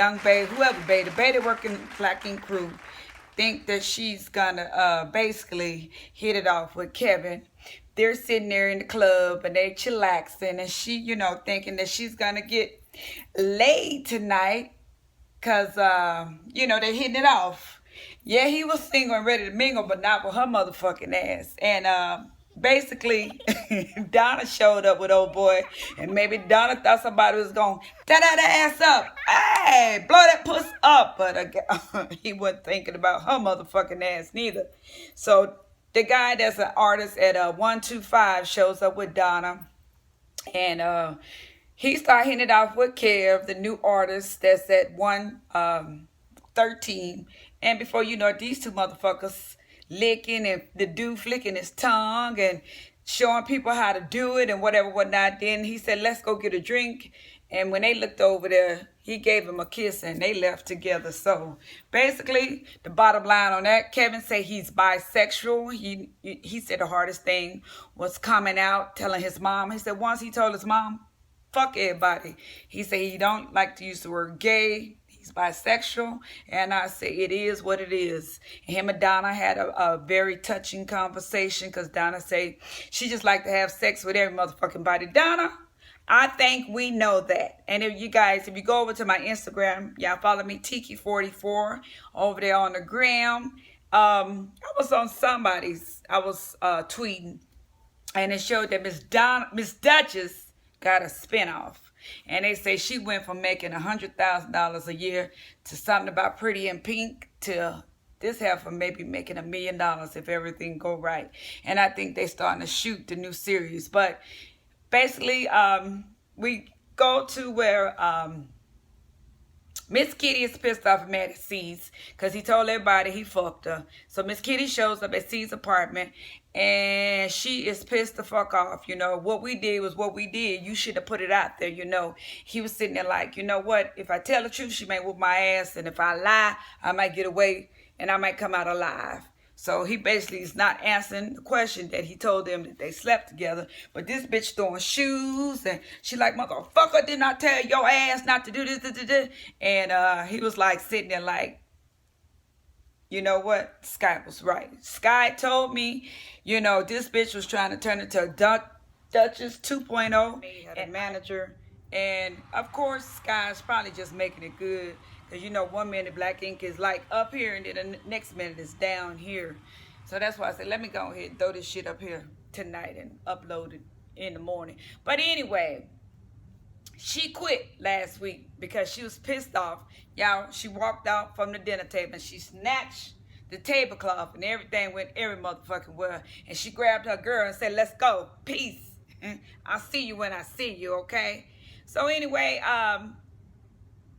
young babe, whoever babe, the babe that working Black Ink Crew, think that she's gonna basically hit it off with Kevin. They're sitting there in the club and they chillaxing, and she, thinking that she's gonna get laid tonight, cause they're hitting it off. Yeah, he was single and ready to mingle, but not with her motherfucking ass. And basically, Donna showed up with old boy, and maybe Donna thought somebody was going da da the ass up, hey, blow that puss up, but he wasn't thinking about her motherfucking ass neither. So the guy that's an artist at 125 shows up with Donna, and he started hitting it off with Kev, the new artist that's at 113. And before you know it, these two motherfuckers licking, and the dude flicking his tongue and showing people how to do it and whatever, whatnot. Then he said, let's go get a drink. And when they looked over there, he gave him a kiss and they left together. So basically, the bottom line on that, Kevin said he's bisexual. He said the hardest thing was coming out, telling his mom. He said once he told his mom, fuck everybody. He said he don't like to use the word gay. He's bisexual. And I say it is what it is. And him and Donna had a very touching conversation, because Donna say she just like to have sex with every motherfucking body. Donna, I think we know that. And if you go over to my Instagram, y'all follow me, Tiki44, over there on the gram. I was on I was tweeting, and it showed that Miss Duchess got a spinoff. And they say she went from making $100,000 a year to something about Pretty in Pink to this half of maybe making $1 million if everything go right. And I think they starting to shoot the new series. But basically, we go to where Miss Kitty is pissed off and mad at C's because he told everybody he fucked her. So Miss Kitty shows up at C's apartment and she is pissed the fuck off. What we did was what we did. You should have put it out there, He was sitting there like, you know what? If I tell the truth, she may whoop my ass. And if I lie, I might get away and I might come out alive. So he basically is not answering the question that he told them that they slept together. But this bitch throwing shoes, and she like, motherfucker, did not tell your ass not to do this. And he was like sitting there like, you know what? Sky was right. Sky told me, this bitch was trying to turn into a Duchess 2.0 and manager. And of course, Sky's probably just making it good. Because 1 minute Black Ink is like up here, and then the next minute is down here. So that's why I said, let me go ahead and throw this shit up here tonight and upload it in the morning. But anyway, she quit last week because she was pissed off. Y'all, she walked out from the dinner table and she snatched the tablecloth and everything went every motherfucking well. And she grabbed her girl and said, let's go. Peace. I'll see you when I see you, okay? So anyway,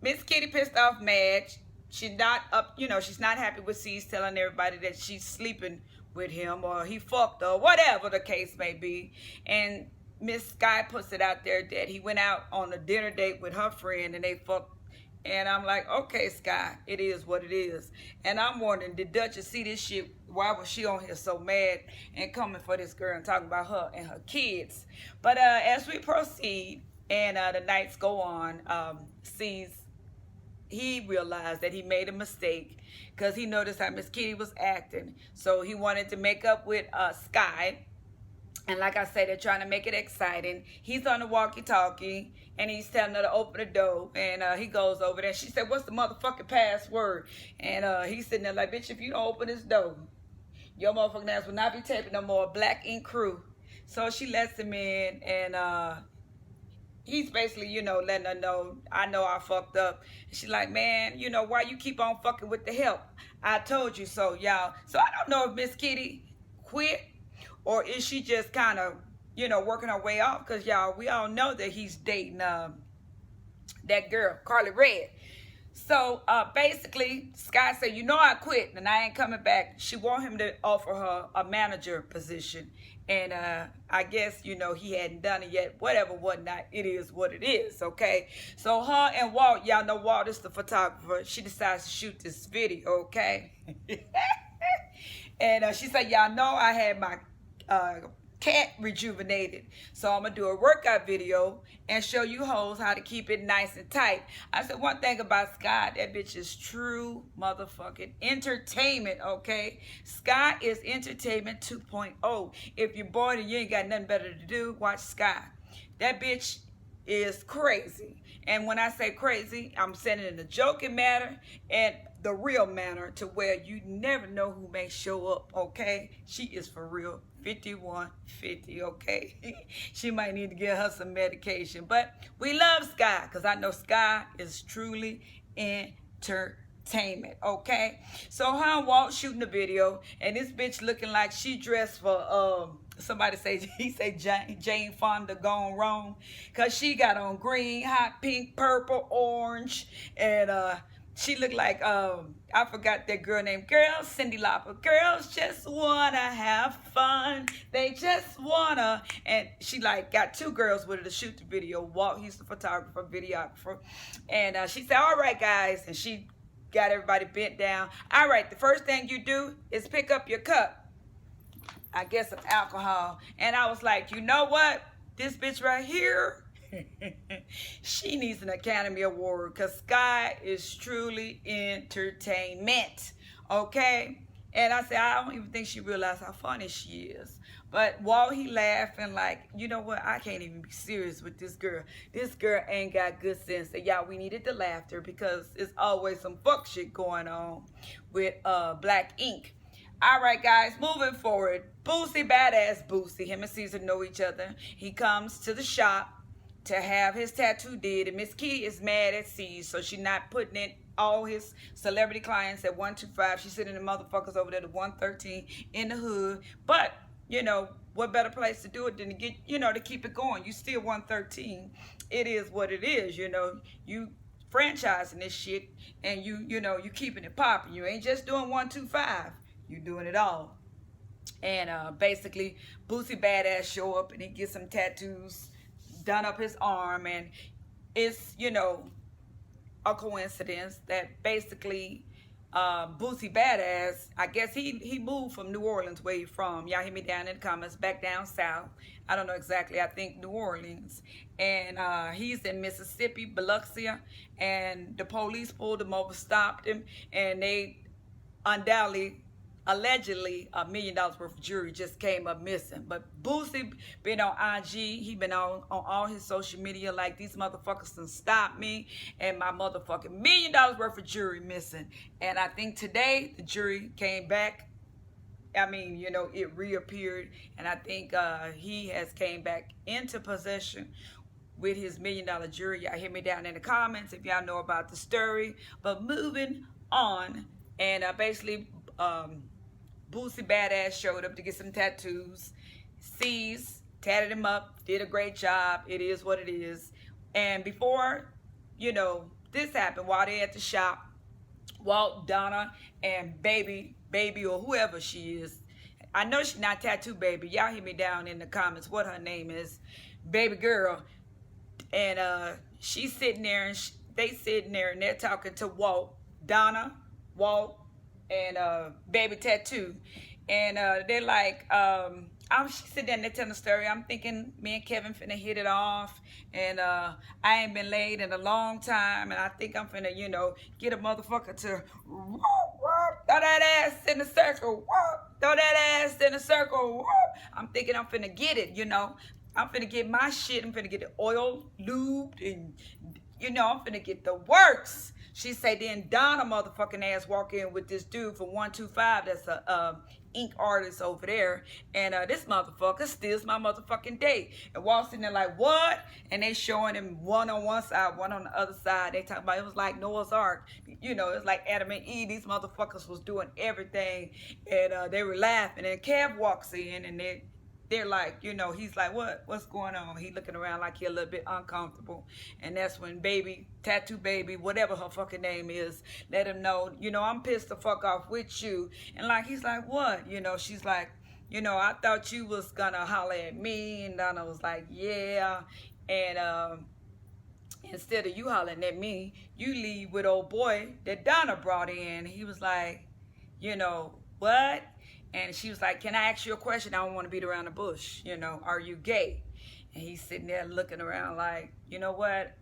Miss Kitty pissed off, mad. She's not up, she's not happy with C's telling everybody that she's sleeping with him or he fucked her, whatever the case may be. And Miss Sky puts it out there that he went out on a dinner date with her friend and they fucked. And I'm like, okay, Sky, it is what it is. And I'm wondering, did Duchess see this shit? Why was she on here so mad and coming for this girl and talking about her and her kids? But as we proceed and the nights go on, he realized that he made a mistake because he noticed how Miss Kitty was acting. So he wanted to make up with Sky. And like I said, they're trying to make it exciting. He's on the walkie-talkie, and he's telling her to open the door. And he goes over there. She said, what's the motherfucking password? And he's sitting there like, bitch, if you don't open this door, your motherfucking ass will not be taping no more Black Ink Crew. So she lets him in, and he's basically, letting her know, I know I fucked up. And she's like, man, why you keep on fucking with the help? I told you so, y'all. So I don't know if Miss Kitty quit or is she just kind of, working her way off? Because, y'all, we all know that he's dating that girl, Carly Red. So basically, Sky said, I quit and I ain't coming back. She want him to offer her a manager position. And I guess, he hadn't done it yet. Whatever, whatnot. It is what it is, okay? So her and Walt, y'all know Walt is the photographer. She decides to shoot this video, okay? And she said, y'all know I had my cat rejuvenated. So I'm gonna do a workout video and show you hoes how to keep it nice and tight. I said one thing about Sky, that bitch is true motherfucking entertainment, okay? Sky is entertainment 2.0. If you're bored and you ain't got nothing better to do, watch Sky. That bitch is crazy. And when I say crazy, I'm saying it in a joking manner and the real manner, to where you never know who may show up, okay? She is for real 5150, okay? She might need to get her some medication. But we love Sky, because I know Sky is truly entertainment, okay? So her and Walt shooting the video, and this bitch looking like she dressed for somebody say, he say Jane Fonda gone wrong, because she got on green, hot pink, purple, orange, and she looked like I forgot that girl named Cyndi Lauper. Girls just wanna have fun, they just wanna. And she like got two girls with her to shoot the video. Walt, he's the photographer, videographer, and she said, all right guys, and she got everybody bent down. All right, the first thing you do is pick up your cup, I guess, of alcohol. And I was like, you know what? This bitch right here, she needs an Academy Award, because Sky is truly entertainment, okay? And I said, I don't even think she realized how funny she is. But while he laughing like, you know what? I can't even be serious with this girl. This girl ain't got good sense. And y'all, we needed the laughter, because it's always some fuck shit going on with Black Ink. All right, guys, moving forward. Boosie, badass Boosie. Him and Caesar know each other. He comes to the shop to have his tattoo did, and Miss Kitty is mad at Caesar, so she not putting in all his celebrity clients at 125. She's sending the motherfuckers over there to 113 in the hood. But, you know, what better place to do it than to get, you know, to keep it going. You still 113. It is what it is, you know. You franchising this shit, and you know, you keeping it popping. You ain't just doing 125. You doing it all. And basically, Boosie badass show up and he gets some tattoos done up his arm, and it's, you know, a coincidence that basically Boosie badass, I guess he moved from New Orleans, where he from. Y'all hit me down in the comments, back down south. I don't know exactly, I think New Orleans. And he's in Mississippi, Biloxi, and the police pulled him over, stopped him, and they undoubtedly, allegedly, $1 million worth of jewelry just came up missing. But Boosie been on IG, he been on all his social media like, these motherfuckers done stopped me and my motherfucking $1 million worth of jewelry missing. And I think today the jewelry came back. I mean, you know, it reappeared, and I think he has came back into possession with his $1 million jewelry. Y'all hit me down in the comments if y'all know about the story. But moving on, and basically Boosie badass showed up to get some tattoos. C's tatted him up, did a great job. It is what it is. And before, you know, this happened, while they at the shop, Walt, Donna, and baby or whoever she is, I know she's not Tattoo Baby. Y'all hit me down in the comments what her name is. Baby girl. And she's sitting there, and they sitting there, and they're talking to Walt, Donna, Walt, and Baby Tattoo. And they're like, she's sitting there and they're telling the story. I'm thinking me and Kevin finna hit it off, and I ain't been laid in a long time, and I think I'm finna, you know, get a motherfucker to throw that ass in a circle, throw that ass in a circle. I'm thinking I'm finna get it, you know. I'm finna get my shit. I'm finna get the oil lubed, and, you know, I'm finna get the works. She say, then Donna motherfucking ass walk in with this dude from 125 that's a ink artist over there, and this motherfucker steals my motherfucking date. And Walt's sitting there like, what? And they showing him one on one side, one on the other side. They talking about it was like Noah's Ark. You know, it's like Adam and Eve. These motherfuckers was doing everything, and they were laughing. And Kev walks in, and they're like, you know, he's like, what's going on? He looking around like he a little bit uncomfortable. And that's when Baby, Tattoo Baby, whatever her fucking name is, let him know, you know, I'm pissed the fuck off with you. And like, he's like, what? You know, she's like, you know, I thought you was gonna holler at me. And Donna was like, yeah. And instead of you hollering at me, you leave with old boy that Donna brought in. He was like, you know, what? And she was like, can I ask you a question? I don't want to beat around the bush. You know, are you gay? And he's sitting there looking around like, you know what?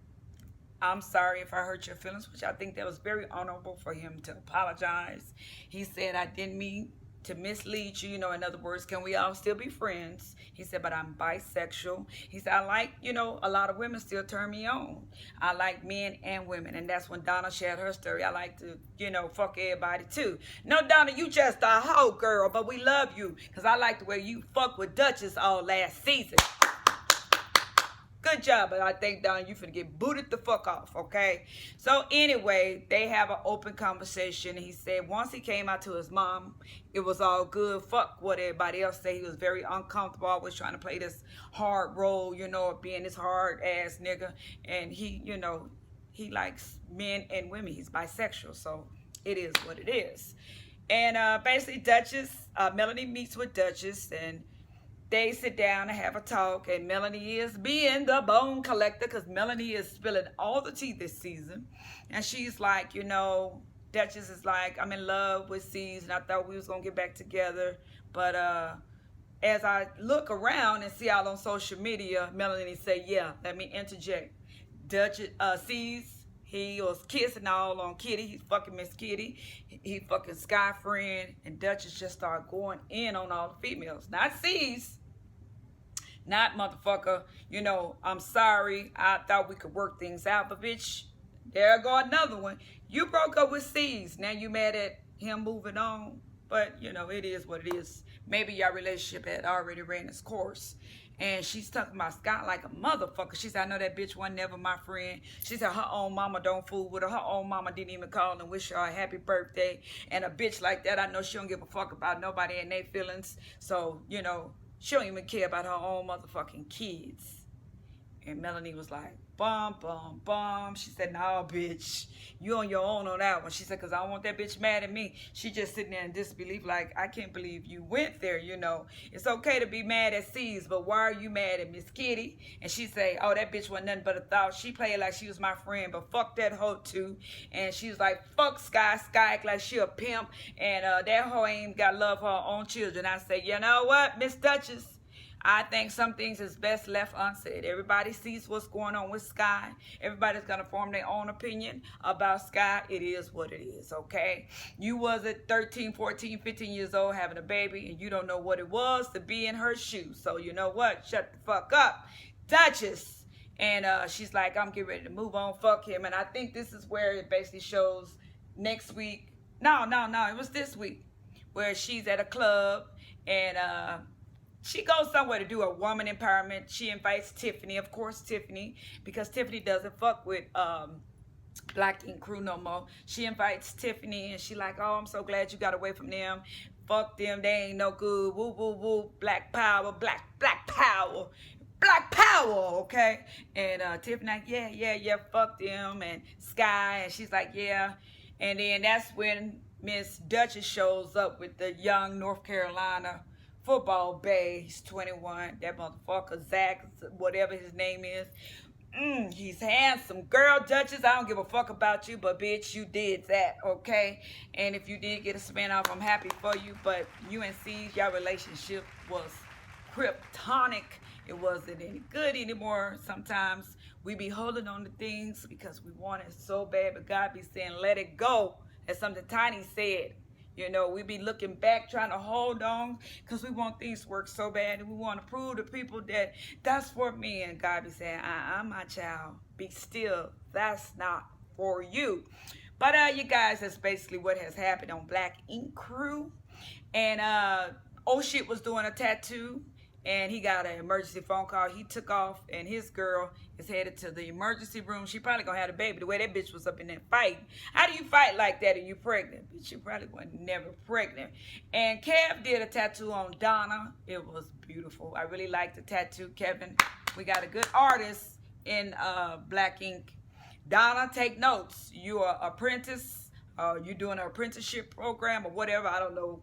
I'm sorry if I hurt your feelings, which I think that was very honorable for him to apologize. He said, I didn't mean to mislead you. You know, in other words, can we all still be friends? He said, but I'm bisexual. He said, I like, you know, a lot of women still turn me on. I like men and women. And that's when Donna shared her story. I like to, you know, fuck everybody too. No, Donna, you just a hoe girl, but we love you because I like the way you fuck with Duchess all last season. Good job, but I think, Donna, you finna get booted the fuck off, okay? So anyway, they have an open conversation. He said once he came out to his mom, it was all good. Fuck what everybody else said. He was very uncomfortable, always trying to play this hard role, you know, of being this hard-ass nigga. And he, you know, he likes men and women. He's bisexual, so it is what it is. And basically, Duchess, Melanie meets with Duchess, and they sit down and have a talk, and Melanie is being the bone collector because Melanie is spilling all the tea this season. And she's like, you know, Duchess is like, I'm in love with C's, and I thought we was going to get back together. But as I look around and see out on social media, Melanie say, yeah, let me interject. Duchess, C's, he was kissing all on Kitty. He's fucking Miss Kitty. He fucking Sky Friend. And Duchess just started going in on all the females. Not C's. Not motherfucker, you know, I'm sorry. I thought we could work things out. But bitch, there go another one. You broke up with C's. Now you mad at him moving on. But, you know, it is what it is. Maybe your relationship had already ran its course. And she's talking about Scott like a motherfucker. She said, I know that bitch wasn't never my friend. She said her own mama don't fool with her. Her own mama didn't even call and wish her a happy birthday. And a bitch like that, I know she don't give a fuck about nobody and their feelings. So, you know, she don't even care about her own motherfucking kids. And Melanie was like, bum, bum, bum. She said, no, bitch, you on your own on that one. She said, because I don't want that bitch mad at me. She just sitting there in disbelief like, I can't believe you went there, you know. It's okay to be mad at C's, but why are you mad at Miss Kitty? And she say, oh, that bitch wasn't nothing but a thought. She played like she was my friend, but fuck that hoe too. And she was like, fuck Sky. Sky act like she a pimp. And that hoe ain't got love for her own children. I say, you know what, Miss Duchess? I think some things is best left unsaid. Everybody sees what's going on with Sky. Everybody's going to form their own opinion about Sky. It is what it is, okay? You was at 13, 14, 15 years old having a baby, and you don't know what it was to be in her shoes. So you know what? Shut the fuck up. Duchess. And she's like, I'm getting ready to move on. Fuck him. And I think this is where it basically shows next week. No. It was this week where she's at a club and she goes somewhere to do a woman empowerment. She invites Tiffany, of course, Tiffany, because Tiffany doesn't fuck with Black Ink Crew no more. She invites Tiffany, and she like, oh, I'm so glad you got away from them. Fuck them, they ain't no good. Woo, woo, woo, black power, black power. Black power, okay? And Tiffany like, yeah, fuck them. And Sky, and she's like, yeah. And then that's when Miss Duchess shows up with the young North Carolina football bae. He's 21. That motherfucker, Zach, whatever his name is. He's handsome. Girl, Duchess, I don't give a fuck about you, but bitch, you did that, okay? And if you did get a spin off, I'm happy for you. But UNC's, your relationship was kryptonic. It wasn't any good anymore. Sometimes we be holding on to things because we want it so bad, but God be saying, let it go. As something Tiny said. You know, we be looking back, trying to hold on because we want things to work so bad. And we want to prove to people that that's for me. And God be saying, I'm my child. Be still. That's not for you. But you guys, that's basically what has happened on Black Ink Crew. And oh shit was doing a tattoo. And he got an emergency phone call. He took off, and his girl is headed to the emergency room. She probably gonna have a baby. The way that bitch was up in there fighting. How do you fight like that and you pregnant? Bitch, you probably was never pregnant. And Kev did a tattoo on Donna. It was beautiful. I really liked the tattoo, Kevin. We got a good artist in Black Ink. Donna, take notes. You are apprentice. You're doing an apprenticeship program or whatever. I don't know.